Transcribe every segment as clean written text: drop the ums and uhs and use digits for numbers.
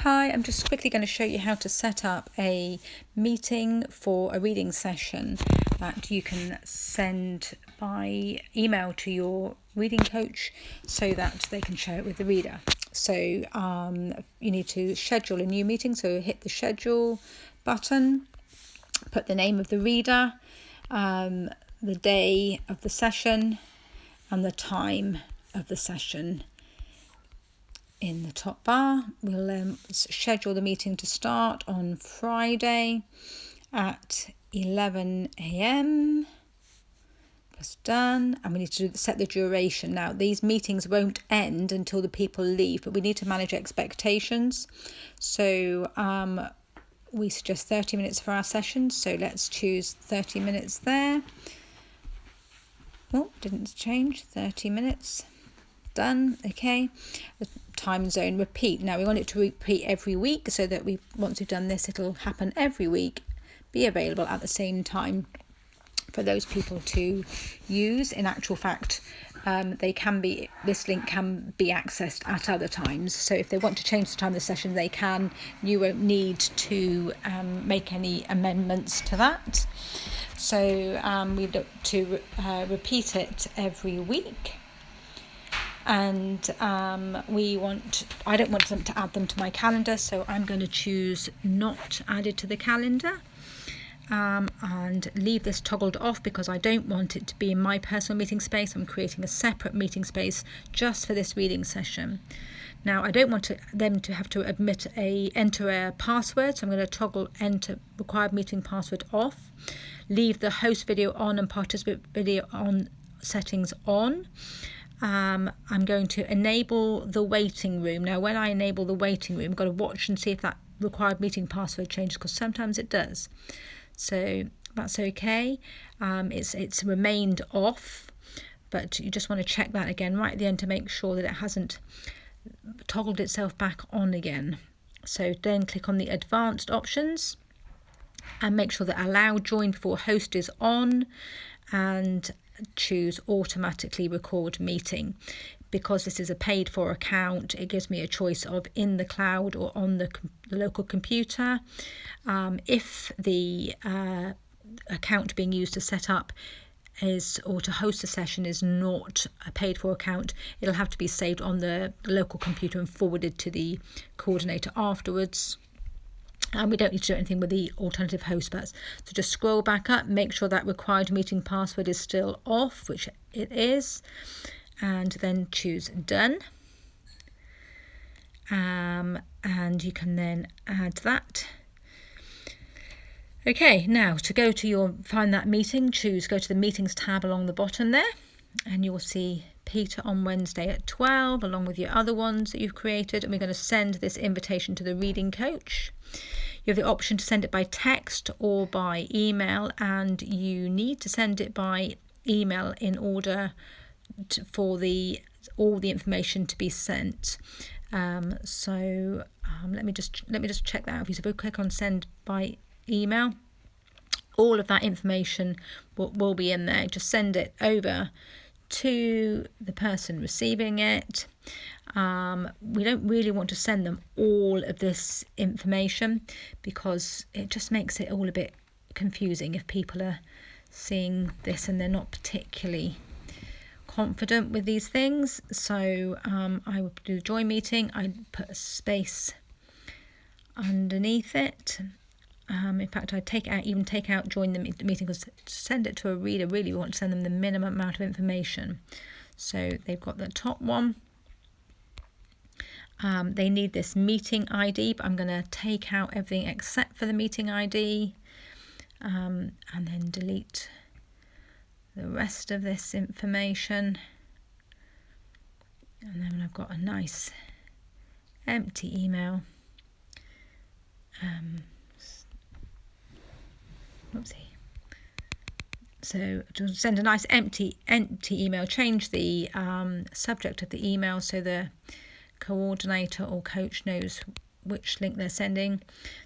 Hi, I'm just quickly going to show you how to set up a meeting for a reading session that you can send by email to your reading coach so that they can share it with the reader. So you need to schedule a new meeting, so hit the schedule button, put the name of the reader, the day of the session and the time of the session. In the top bar, we'll schedule the meeting to start on Friday at 11 a.m. Press done, and we need to set the duration. Now, these meetings won't end until the people leave, but we need to manage expectations. So we suggest 30 minutes for our sessions, so let's choose 30 minutes there. Oh, didn't change, 30 minutes. Done. Okay, the time zone repeat. Now we want it to repeat every week so that once we've done this, it'll happen every week, be available at the same time for those people to use. In actual fact, this link can be accessed at other times, so if they want to change the time of the session, they can. You won't need to make any amendments to that. So we look to repeat it every week. And I don't want them to add them to my calendar, so I'm going to choose not added to the calendar, and leave this toggled off because I don't want it to be in my personal meeting space. I'm creating a separate meeting space just for this reading session. Now, I don't want them to have to enter a password, so I'm going to toggle enter required meeting password off, leave the host video on and participant video on settings on. I'm going to enable the waiting room. Now, when I enable the waiting room, I've got to watch and see if that required meeting password changes, because sometimes it does. So that's okay. It's remained off, but you just want to check that again right at the end to make sure that it hasn't toggled itself back on again. So then click on the advanced options and make sure that allow join before host is on, and choose automatically record meeting. Because this is a paid for account, it gives me a choice of in the cloud or on the local computer. If the account being used to set up or to host a session is not a paid for account, it'll have to be saved on the local computer and forwarded to the coordinator afterwards. And we don't need to do anything with the alternative host paths. So just scroll back up, make sure that required meeting password is still off, which it is, and then choose done. And you can then add that. Okay, now to find that meeting, go to the meetings tab along the bottom there, and you'll see Peter on Wednesday at 12, along with your other ones that you've created, and we're going to send this invitation to the reading coach. You have the option to send it by text or by email, and you need to send it by email in order for all the information to be sent. Let me just check that out. If you click on send by email, all of that information will be in there. Just send it over to the person receiving it. We don't really want to send them all of this information because it just makes it all a bit confusing if people are seeing this and they're not particularly confident with these things. So I would do the join meeting. I'd put a space underneath it. In fact, I'd take out join the meeting, because to send it to a reader, really we want to send them the minimum amount of information. So they've got the top one. They need this meeting ID, but I'm going to take out everything except for the meeting ID, and then delete the rest of this information. And then I've got a nice empty email. So to send a nice empty email, change the subject of the email so the coordinator or coach knows which link they're sending.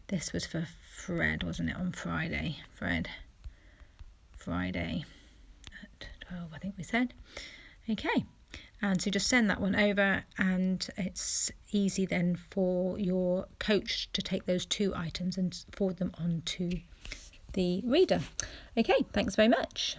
This was for Fred, wasn't it, on Friday? Friday at 12, I think we said. Okay, And so just send that one over, and it's easy then for your coach to take those 2 items and forward them on to the reader. Okay, thanks very much.